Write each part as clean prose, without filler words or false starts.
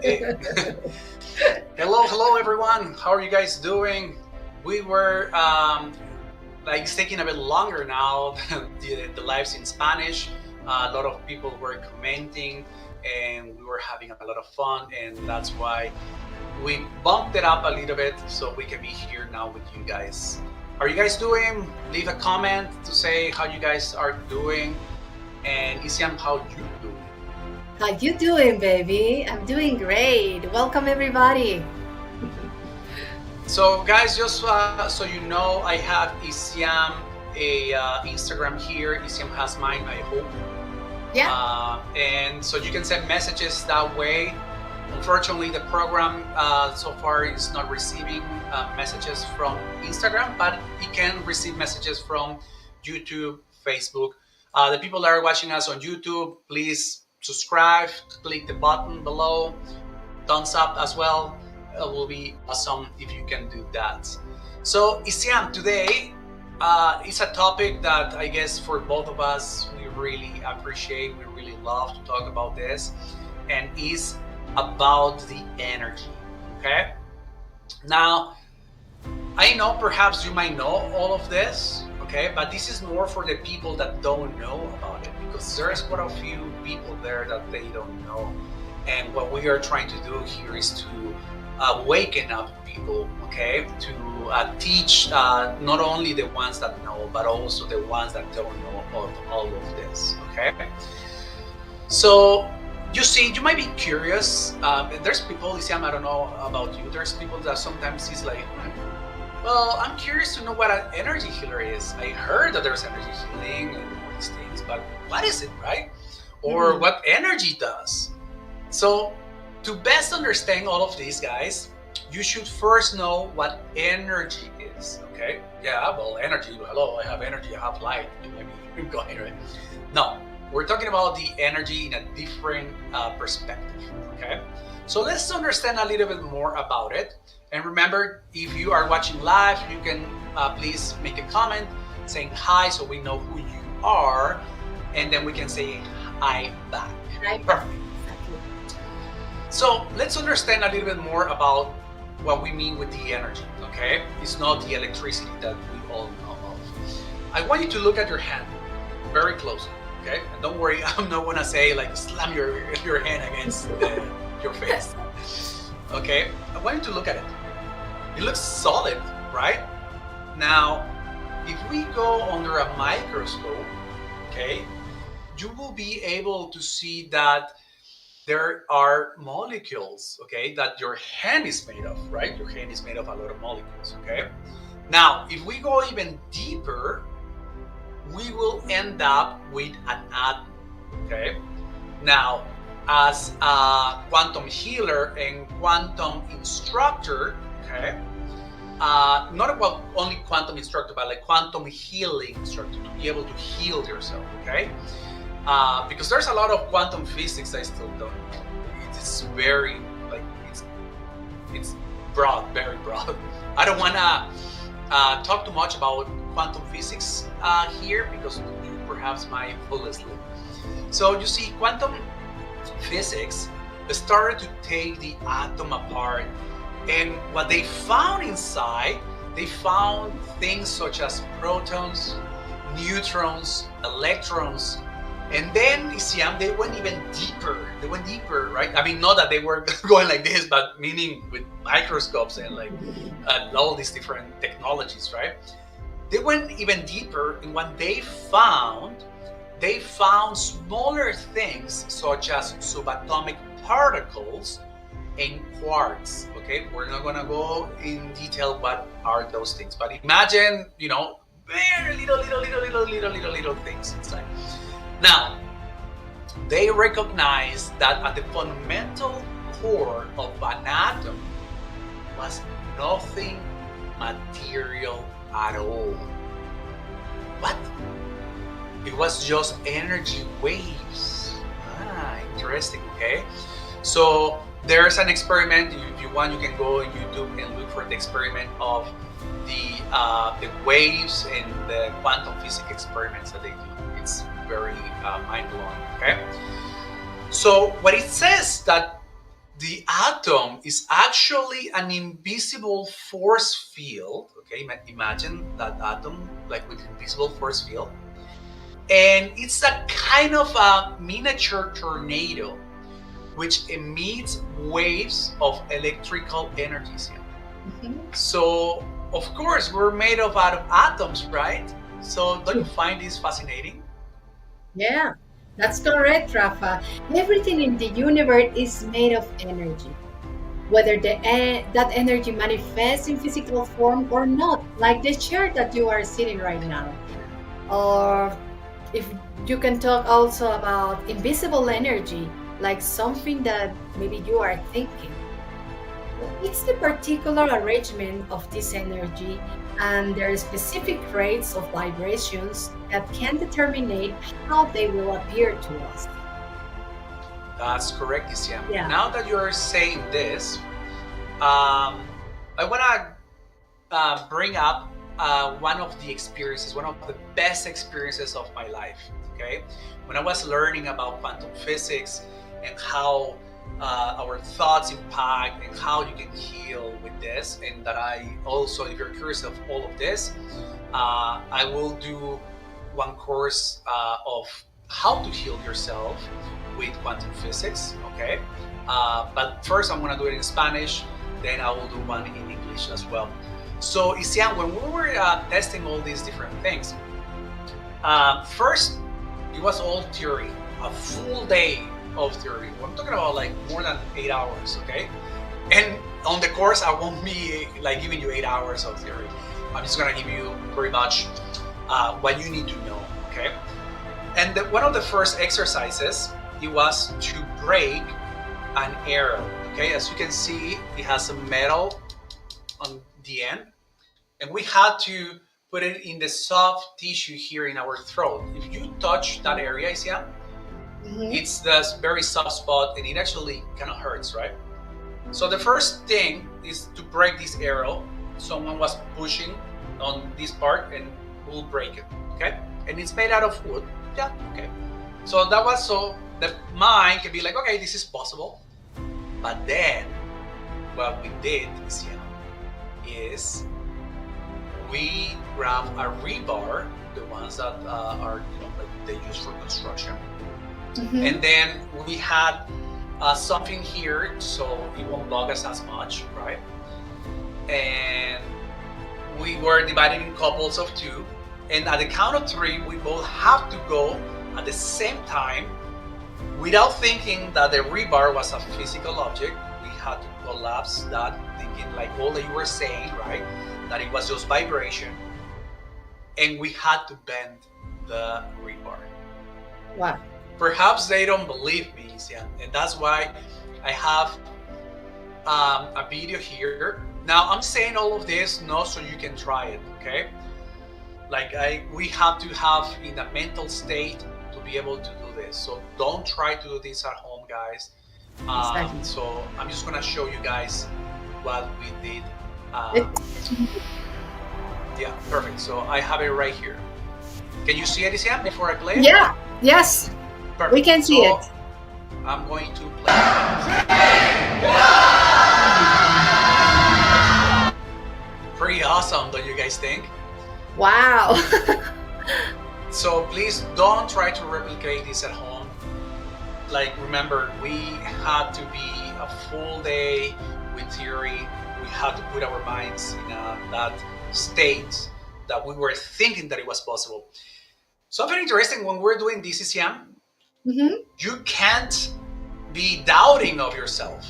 Hey. Hello, everyone. How are you guys doing? We were like it's taking a bit longer now. The lives in Spanish. A lot of people were commenting, and we were having a lot of fun, and that's why we bumped it up a little bit so we can be here now with you guys. How are you guys doing? Leave a comment to say how you guys are doing, and Isiam, how you doing? How you doing, baby? I'm doing great. Welcome, everybody. So, guys, just so you know, I have Isiam a Instagram here. Isiam has mine, I hope. Yeah. And so you can send messages that way. Unfortunately, the program so far is not receiving messages from Instagram, but it can receive messages from YouTube, Facebook. The people that are watching us on YouTube, please subscribe, click the button below, thumbs up as well. It will be awesome if you can do that. So, Isiam, today it's a topic that I guess for both of us we really appreciate, we really love to talk about this, and is about the energy. Okay. Now, I know perhaps you might know all of this, okay, but this is more for the people that don't know about it because there's quite a few people there that they don't know. And what we are trying to do here is to waken up people, okay, to teach not only the ones that know, but also the ones that don't know of all of this, okay? So you see, you might be curious. There's people, Isiam, I don't know about you. There's people that sometimes is like, well, I'm curious to know what an energy healer is. I heard that there's energy healing and all these things, but what is it, right? Or what energy does? So, to best understand all of these, guys, you should first know what energy is, okay? Yeah, well, energy, hello, I have energy, I have light. Maybe go ahead, right? No, we're talking about the energy in a different perspective, okay? So let's understand a little bit more about it. And remember, if you are watching live, you can please make a comment saying hi so we know who you are, and then we can say hi back. Perfect. So let's understand a little bit more about what we mean with the energy, okay? It's not the electricity that we all know of. I want you to look at your hand very closely, okay? And don't worry, I'm not gonna say like slam your hand against your face, okay? I want you to look at it. It looks solid, right? Now, if we go under a microscope, okay, you will be able to see that there are molecules, okay, that your hand is made of, right? Your hand is made of a lot of molecules, okay? Now, if we go even deeper, we will end up with an atom, okay? Now, as a quantum healer and quantum instructor, okay, not about only quantum instructor, but like quantum healing instructor to be able to heal yourself, okay? Because there's a lot of quantum physics I still don't know. It's very like it's broad, very broad. I don't wanna talk too much about quantum physics here because you perhaps might fall asleep. So you see, quantum physics started to take the atom apart, and what they found inside, they found things such as protons, neutrons, electrons. And then Isiam, they went even deeper. They went deeper, right? I mean, not that they were going like this, but meaning with microscopes and like all these different technologies, right? They went even deeper, and what they found smaller things such as subatomic particles and quarks. Okay, we're not gonna go in detail what are those things, but imagine, very little things inside. Now, they recognize that at the fundamental core of an atom was nothing material at all. What? It was just energy waves. Interesting, okay? So there's an experiment. If you want, you can go on YouTube and look for the experiment of the waves and the quantum physics experiments that they do. It's very mind-blowing, okay? So what it says that The atom is actually an invisible force field. Okay, imagine that atom like with invisible force field, and it's a kind of a miniature tornado which emits waves of electrical energies. Mhm. So, of course, we're made of out of atoms, right? So, don't you find this fascinating? Yeah, that's correct, Rafa. Everything in the universe is made of energy, whether that energy manifests in physical form or not, like the chair that you are sitting right now. Or if you can talk also about invisible energy, like something that maybe you are thinking. It's the particular arrangement of this energy and their specific rates of vibrations that can determine how they will appear to us. That's correct, Isiam. Yeah. Now that you're saying this, um, I want to bring up one of the experiences, one of the best experiences of my life. Okay, when I was learning about quantum physics and how our thoughts impact and how you can heal with this, and that I also, if you're curious of all of this, I will do one course of how to heal yourself with quantum physics. Okay, but first I'm gonna do it in Spanish. Then I will do one in English as well. So, Isian, when we were testing all these different things, first it was all theory, a full day of theory. I'm talking about like more than 8 hours, okay? And on the course, I won't be like giving you 8 hours of theory. I'm just gonna give you pretty much what you need to know, okay? And one of the first exercises, it was to break an arrow, okay? As you can see, it has some metal on the end, and we had to put it in the soft tissue here in our throat. If you touch that area, Isia, Mhm. it's the very soft spot and it actually kind of hurts, right? So the first thing is to break this arrow. Someone was pushing on this part and we'll break it, okay? And it's made out of wood. Yeah, okay. So that was so the mind can be like, okay, this is possible. But then what we did, Isia, is we grab a rebar, the ones that are like they use for construction, Mhm. and then we had something here so it won't bug us as much, right? And we were divided in couples of two, and at the count of three, we both have to go at the same time without thinking that the rebar was a physical object. We had to collapse that, thinking like all that you were saying, right? That it was just vibration, and we had to bend the rebar. Wow. Perhaps they don't believe me, and that's why I have a video here. Now I'm saying all of this not so you can try it, okay? Like we have to have in a mental state to be able to do this. So don't try to do this at home, guys. Exactly. So I'm just gonna show you guys what we did. It, Yeah, perfect. So I have it right here. Can you see it, Isiam, before I play it? yeah. Yes. We Perfect. can see it. So I'm going to play it. Pretty awesome, don't you guys think? Wow. So please don't try to replicate this at home. Like remember, we had to be a full day with theory. We had to put our minds in that state that we were thinking that it was possible. Something interesting when we're doing this, Isiam, Mhm. you can't be doubting of yourself.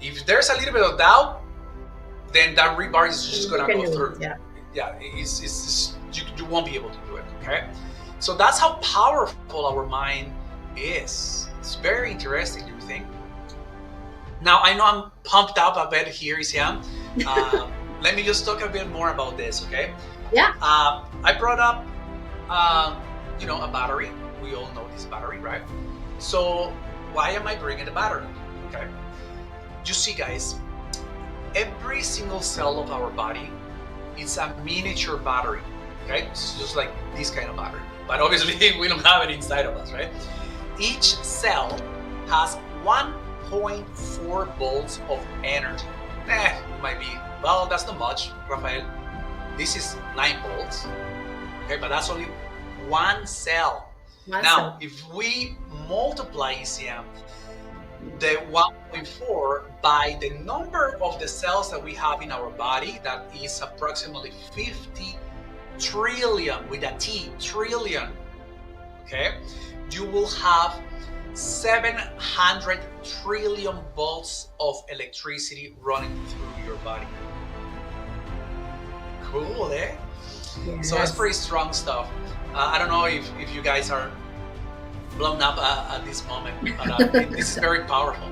If there's a little bit of doubt, then that rebar is just You gonna can go do it. through. Yeah. Yeah, you won't be able to do it. Okay, so that's how powerful our mind is. It's very interesting, do you think? Now I know I'm pumped up a bit here, Isiam. Let me just talk a bit more about this, okay? Yeah. I brought up, uh, a battery. We all know this battery, right? So why am I bringing the battery? Okay, you see, guys, every single cell of our body is a miniature battery. Okay, it's just like this kind of battery, but obviously we don't have it inside of us, right? Each cell has 1.4 volts of energy. It might be, well, that's not much, Rafael. This is 9 volts. Okay, but that's only one cell. One Now, cell. if we multiply ECM, the 1.4 by the number of the cells that we have in our body, that is approximately 50 trillion with a T, trillion, okay, you will have 700 trillion volts of electricity running through your body. Cool, eh? So it's Yes. pretty strong stuff. I don't know if you guys are blown up at this moment, but this is very powerful.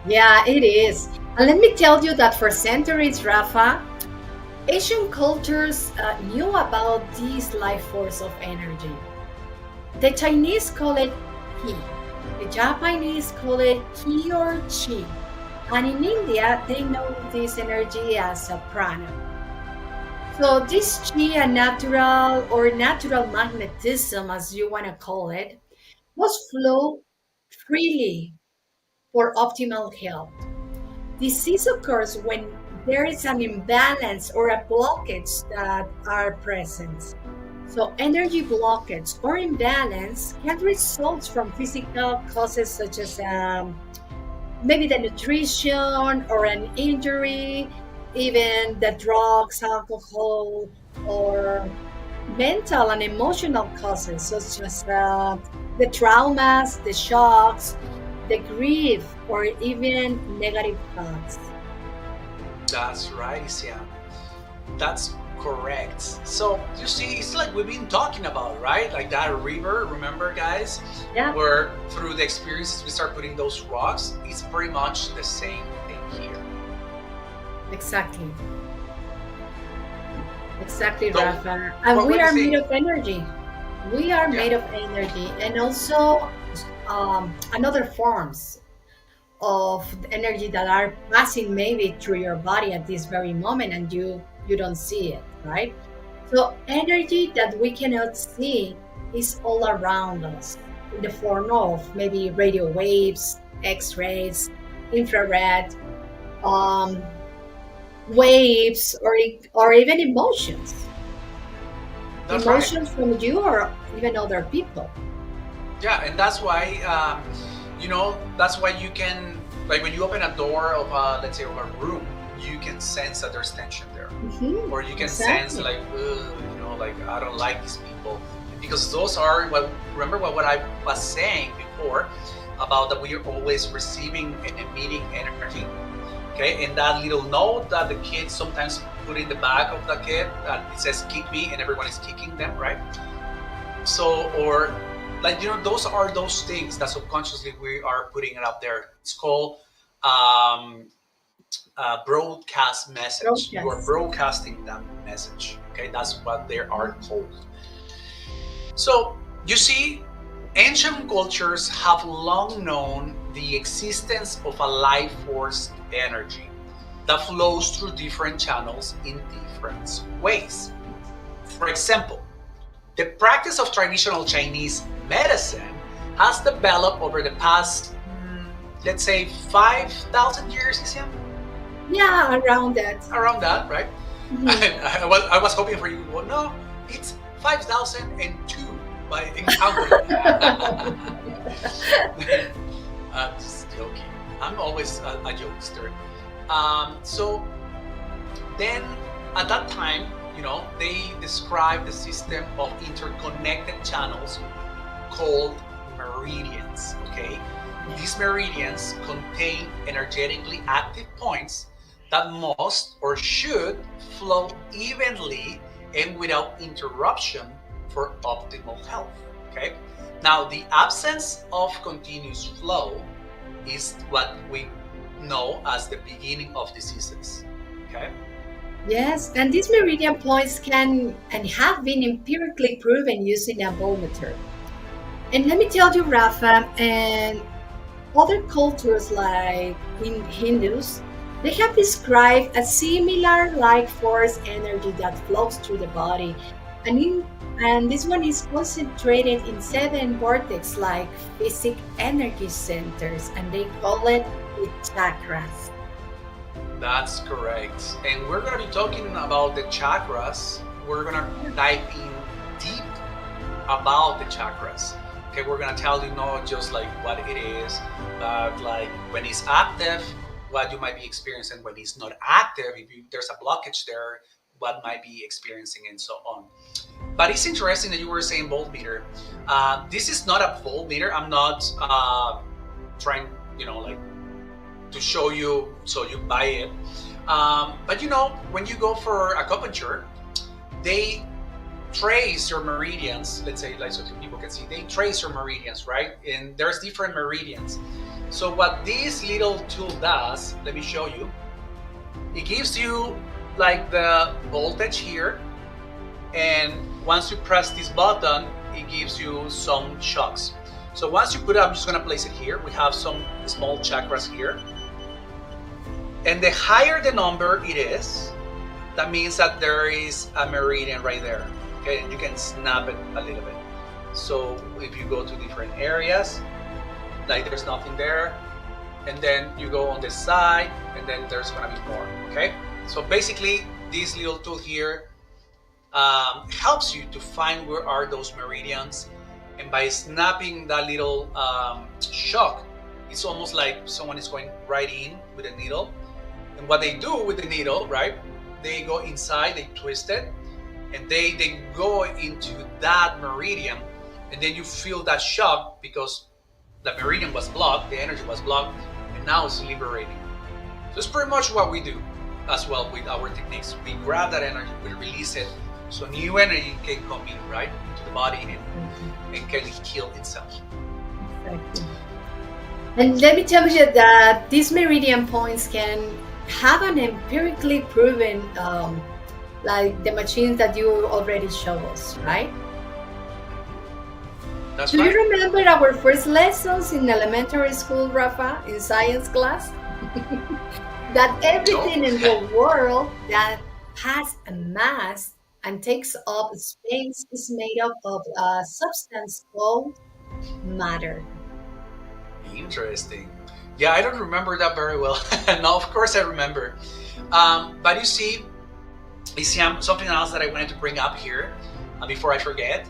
Yeah, it is. And let me tell you that for centuries, Rafa, Asian cultures knew about this life force of energy. The Chinese call it Qi. The Japanese call it Qi or Qi. And in India, they know this energy as a prana. So this Qi, a natural or natural magnetism, as you want to call it, must flow freely for optimal health. Disease occurs when there is an imbalance or a blockage that are present. So energy blockage or imbalance can result from physical causes such as maybe the nutrition or an injury, even the drugs, alcohol, or mental and emotional causes such as the traumas, the shocks, the grief, or even negative thoughts. That's right, Isiam. That's correct. So you see, it's like we've been talking about, right? Like that river, remember, guys? Yeah, Where through the experiences we start putting those rocks, it's pretty much the same thing here. exactly. Exactly, So, Rafa. And what we do you are made think? of energy. We are Yeah, made of energy and also another forms of energy that are passing maybe through your body at this very moment and you don't see it, right? So energy that we cannot see is all around us in the form of maybe radio waves, x-rays, infrared, um, waves, or even emotions, that's right. emotions from you or even other people. Yeah, and that's why, that's why you can, like when you open a door of let's say, of a room, you can sense that there's tension there. Hmm. Or you can sense Exactly. like, ugh, like I don't like these people. Because those are what, remember what I was saying before about that we are always receiving and emitting energy. Okay, and that little note that the kids sometimes put in the back of the kid that it says kick me and everyone is kicking them, right? So, or like, those are those things that subconsciously we are putting it up there. It's called um, broadcast message. You are Broadcast. broadcasting that message. Okay, that's what they are called. So you see, ancient cultures have long known the existence of a life force energy that flows through different channels in different ways. For example, the practice of traditional Chinese medicine has developed over the past, let's say, 5,000 years, Isiam? Yeah, around that. Around that, right? Mhm. I was hoping for you. Well, no, it's 5,002 by encountering. I'm just joking. I'm always a jokester. So then, at that time, they described the system of interconnected channels called meridians. Okay, these Yes. meridians contain energetically active points that must or should flow evenly and without interruption for optimal health. Okay, now the absence of continuous flow is what we know as the beginning of diseases. Okay. Yes, and these meridian points can and have been empirically proven using a biometer. And let me tell you, Rafa, and other cultures like in Hindus, they have described a similar life force energy that flows through the body. And this one is concentrated in seven vortex like physic energy centers, and they call it the chakras. That's correct. And we're going to be talking about the chakras. We're going to dive in deep about the chakras. Okay, we're going to tell you not just like what it is, but like when it's active, what you might be experiencing. When it's not active, if there's a blockage there, what might be experiencing, and so on. But it's interesting that you were saying voltmeter. This is not a voltmeter. I'm not trying, like to show you so you buy it. But when you go for acupuncture, they trace your meridians. Let's say, like so people can see, they trace your meridians, right? And there's different meridians. So what this little tool does, let me show you. It gives you like the voltage here, and once you press this button, it gives you some shocks. So once you put it, I'm just going to place it here. We have some small chakras here. And the higher the number it is, that means that there is a meridian right there. Okay, and you can snap it a little bit. So if you go to different areas, like there's nothing there, and then you go on this side, and then there's gonna be more. Okay, so basically this little tool here helps you to find where are those meridians, and by snapping that little shock, it's almost like someone is going right in with a needle. And what they do with the needle, right? They go inside, they twist it, and they go into that meridian, and then you feel that shock because the meridian was blocked, the energy was blocked, and now it's liberating. So it's pretty much what we do as well with our techniques. We grab that energy, we release it, so new energy can come in, right, into the body and can heal itself. Exactly. And let me tell you that these meridian points can have an empirically proven, like the machines that you already show us, right? That's Do right. you remember our first lessons in elementary school, Rafa, in science class? That everything in the world that has a mass and takes up space is made up of a substance called matter. Interesting. Yeah, I don't remember that very well. No, of course I remember. But you see, something else that I wanted to bring up here before I forget.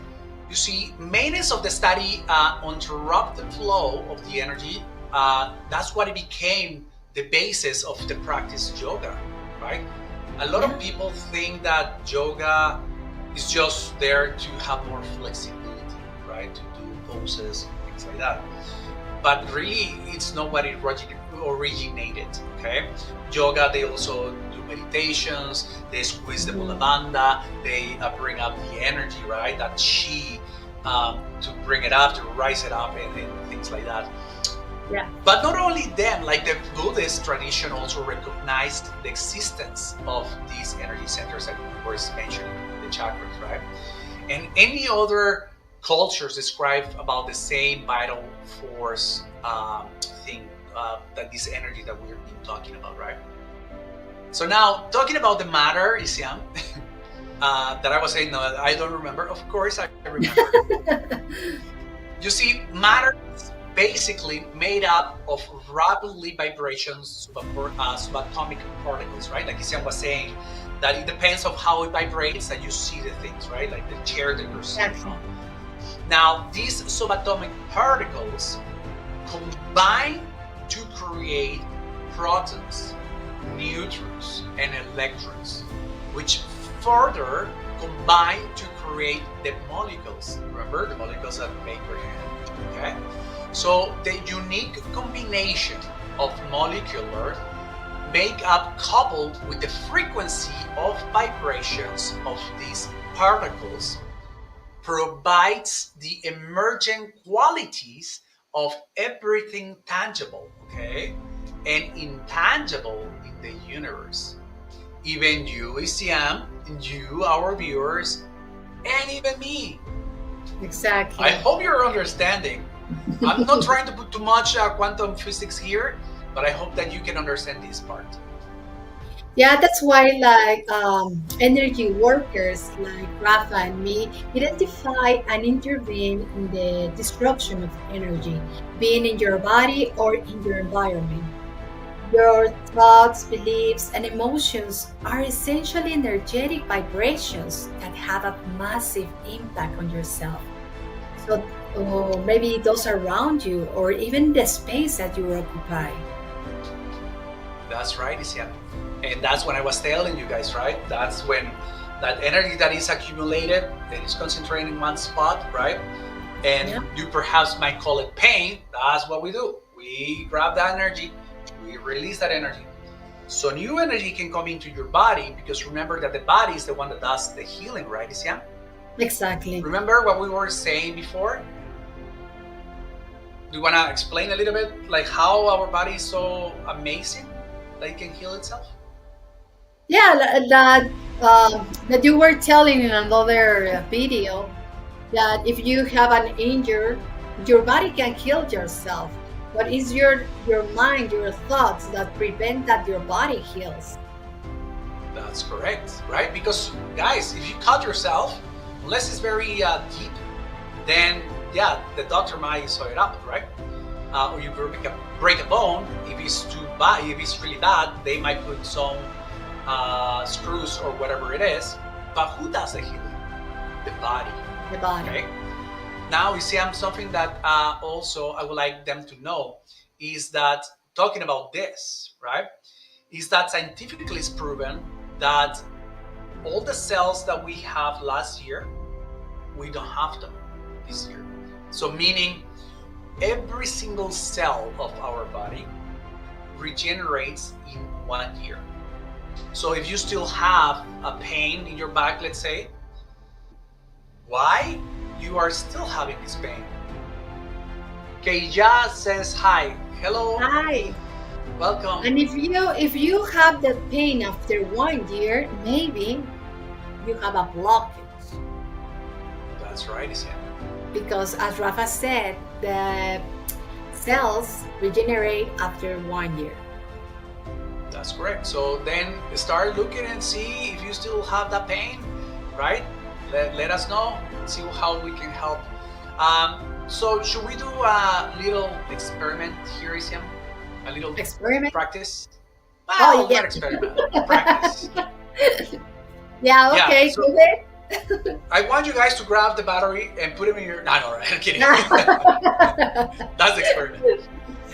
You see, maintenance of the study uninterrupted flow of the energy. That's what it became the basis of the practice yoga, right? A lot of people think that yoga is just there to have more flexibility, right? To do poses, things like that. But really, it's not what it originated, okay? Yoga, they also do meditations, they squeeze the mula bandha, they bring up the energy, right? That chi, to bring it up, to rise it up, and things like that. Yeah. But not only them, like the Buddhist tradition also recognized the existence of these energy centers that we were mentioning, the chakras, right? And any other cultures describe about the same vital force thing, that this energy that we've been talking about, right? So now, talking about the matter, Isiam, that I was saying, no, I don't remember. Of course, I remember. You see, matter is basically made up of rapidly vibrations subatomic particles, right? Like Isiam was saying, that it depends on how it vibrates that you see the things, right? Like the chair that you're sitting on. Now, these subatomic particles combine to create protons, neutrons, and electrons, which further combine to create the molecules. Remember the molecules that make your hand, okay? So the unique combination of molecular makeup coupled with the frequency of vibrations of these particles provides the emergent qualities of everything tangible, okay, and intangible in the universe. Even you, Isiam, you, our viewers, and even me. Exactly. I hope you're understanding. I'm not trying to put too much quantum physics here, but I hope that you can understand this part. Yeah, that's why like energy workers like Rafa and me identify and intervene in the disruption of energy, being in your body or in your environment. Your thoughts, beliefs, and emotions are essentially energetic vibrations that have a massive impact on yourself. So, maybe those around you, or even the space that you occupy. That's right, Isian. And that's when I was telling you guys, right? That's when that energy that is accumulated and is concentrated in one spot, right? And Yeah, you perhaps might call it pain. That's what we do. We grab that energy, we release that energy. So new energy can come into your body because remember that the body is the one that does the healing, right, Isian? exactly. Remember what we were saying before? Do you want to explain a little bit like how our body is so amazing that it can heal itself? Yeah, that you were telling in another video that if you have an injury, your body can heal yourself. But it's your mind, your thoughts that prevent that your body heals. That's correct, right? Because guys, if you cut yourself, unless it's very deep, then yeah, the doctor might sew it up, right? Or you break a bone. If it's too bad, if it's really bad, they might put some screws or whatever it is. But who does the healing? The body. The body. Okay. Now, you see, something that also I would like them to know is that talking about this, right, is that scientifically it's proven that all the cells that we have last year, we don't have them this year. So, meaning every single cell of our body regenerates in 1 year. So, if you still have a pain in your back, let's say, why you are still having this pain? Keija says hi. Hello, Hi. welcome. And if you have that pain after 1 year, maybe you have a blockage. That's right, Isian. Because as Rafa said, the cells regenerate after 1 year. That's correct. So then start looking and see if you still have that pain, right? Let us know, see how we can help. So should we do a little experiment here, Isiam? A little Experiment. practice? Oh Well, yeah. not experiment, practice. Yeah, Yeah, okay, so go ahead. I want you guys to grab the battery and put it in your. No, no, right? I'm kidding. That's the experiment.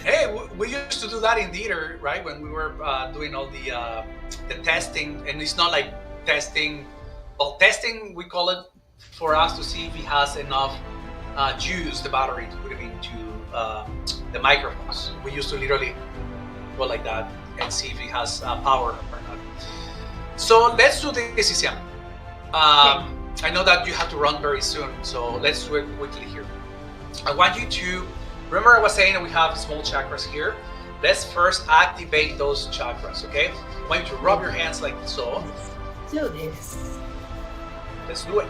Hey, we used to do that in theater, right? When we were doing all the testing, and it's not like testing. Well, testing we call it for us to see if it has enough juice, the battery, to put it into the microphones. We used to literally go like that and see if it has power or not. So let's do this, Isiam. Okay. I know that you have to run very soon, so let's do it quickly here. I want you to remember I was saying that we have small chakras here. Let's first activate those chakras, okay? I want you to rub your hands like so. Let's do this. Let's do it.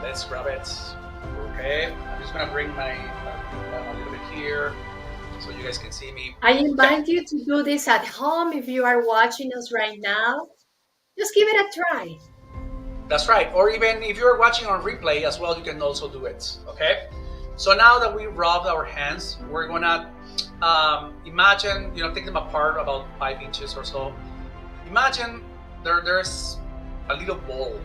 Let's grab it. Okay, I'm just gonna bring my a little bit here so you guys can see me. I Okay, invite you to do this at home if you are watching us right now. Just give it a try. that's right. Or even if you're watching on replay as well, you can also do it. Okay. So now that we rubbed our hands, we're gonna imagine, take them apart about 5 inches or so. Imagine there's a little ball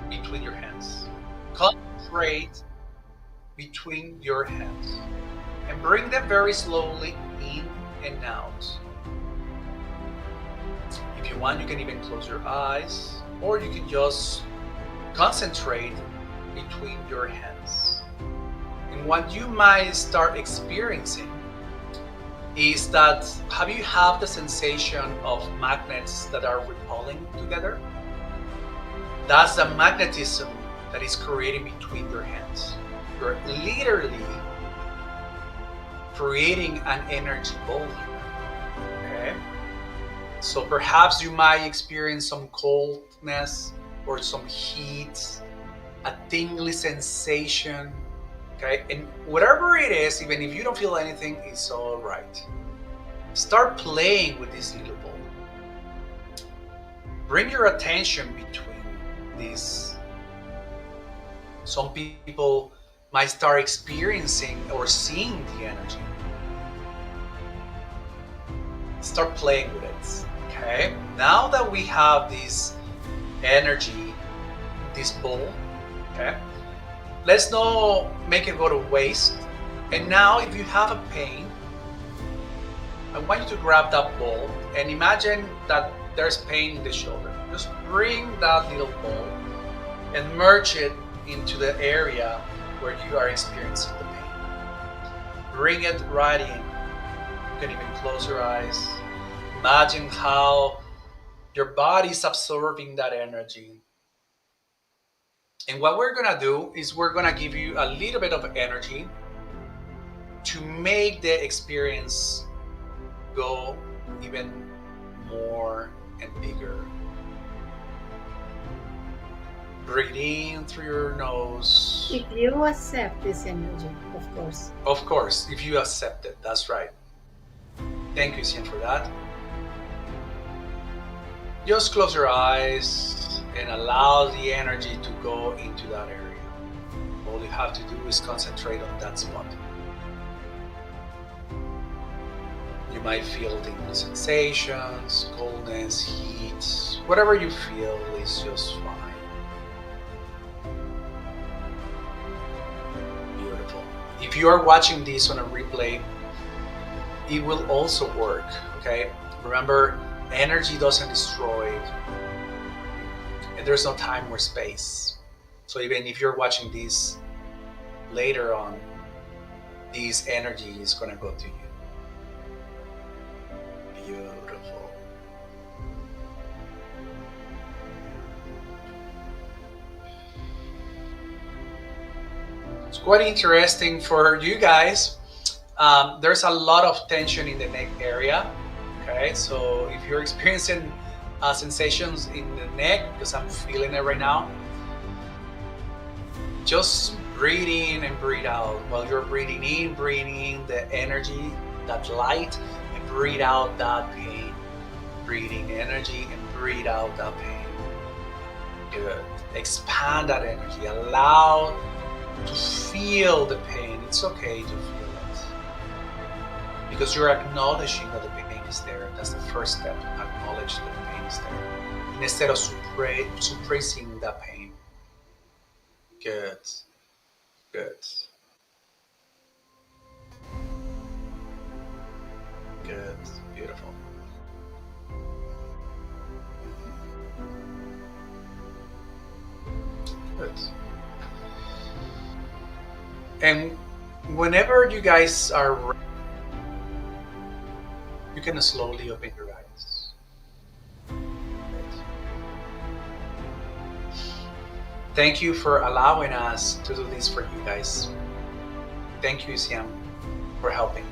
between your hands. Concentrate between your hands and bring them very slowly in and out. If you want, you can even close your eyes or you can just concentrate between your hands. And what you might start experiencing is that have you have the sensation of magnets that are repelling together? That's the magnetism that is creating between your hands. You're literally creating an energy ball here. Okay? So perhaps you might experience some coldness or some heat, a tingly sensation. Okay, and whatever it is, even if you don't feel anything, it's all right. Start playing with this little ball. Bring your attention between these. Some people might start experiencing or seeing the energy. Start playing with it. Okay. Now that we have this energy, this ball, okay, let's not make it go to waste. And now, if you have a pain, I want you to grab that ball and imagine that there's pain in the shoulder. Just bring that little ball and merge it into the area where you are experiencing the pain. Bring it right in. You can even close your eyes. Imagine how your body is absorbing that energy. And what we're gonna do is we're gonna give you a little bit of energy to make the experience go even more and bigger. Breathe in through your nose. If you accept this energy, of course. Of course, if you accept it, that's right. Thank you, Sian, for that. Just close your eyes and allow the energy to go into that area. All you have to do is concentrate on that spot. You might feel different sensations, coldness, heat, whatever you feel is just fine. Beautiful. If you are watching this on a replay, it will also work, okay? Remember, energy doesn't destroy, and there's no time or space. So even if you're watching this later on, this energy is gonna go to you. Beautiful. It's quite interesting for you guys. There's a lot of tension in the neck area. Okay, so if you're experiencing sensations in the neck, because I'm feeling it right now, just breathe in and breathe out. While you're breathing in the energy, that light, and breathe out that pain. Breathing energy and breathe out that pain. Good. Expand that energy. Allow to feel the pain. It's okay to feel it. Because you're acknowledging that the pain is there. That's the first step. Acknowledge that the pain is there. And instead of suppressing that pain. Good. Good. Good. Beautiful. Good. And whenever you guys are ready, you can slowly open your eyes. Thank you for allowing us to do this for you guys. Thank you, Siam, for helping.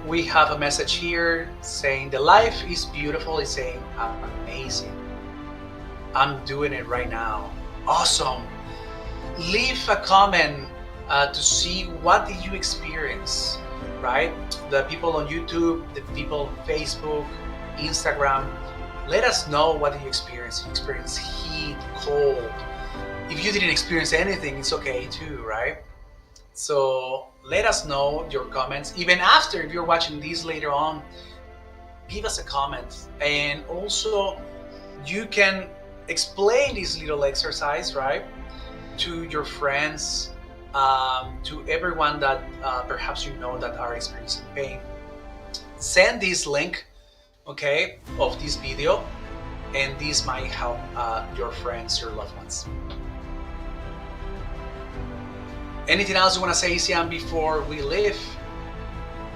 We have a message here saying the life is beautiful. It's saying amazing. I'm doing it right now. Awesome. Leave a comment to see what did you experience, right? The people on YouTube, the people on Facebook, Instagram, let us know what did you experience. You experience heat, cold. If you didn't experience anything, it's okay too, right? So let us know your comments. Even after, if you're watching this later on, give us a comment. And also, you can explain this little exercise, right, to your friends, to everyone that perhaps you know that are experiencing pain. Send this link, okay, of this video, and this might help your friends, your loved ones. Anything else you want to say, Sian, before we leave?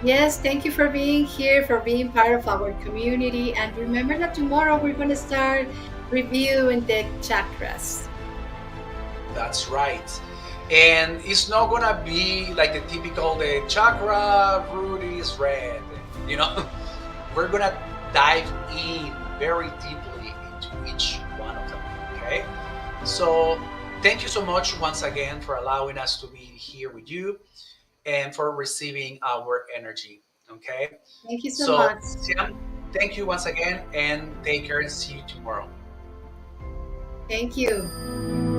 Yes, thank you for being here, for being part of our community. And remember that tomorrow we're going to start reviewing the chakras. That's right. And it's not going to be like the typical, the chakra root is red. You know, we're going to dive in very deeply into each one of them. Okay. So thank you so much once again for allowing us to be here with you and for receiving our energy. Okay. Thank you so So, much. Sian, Thank you once again, and take care and see you tomorrow. Thank you.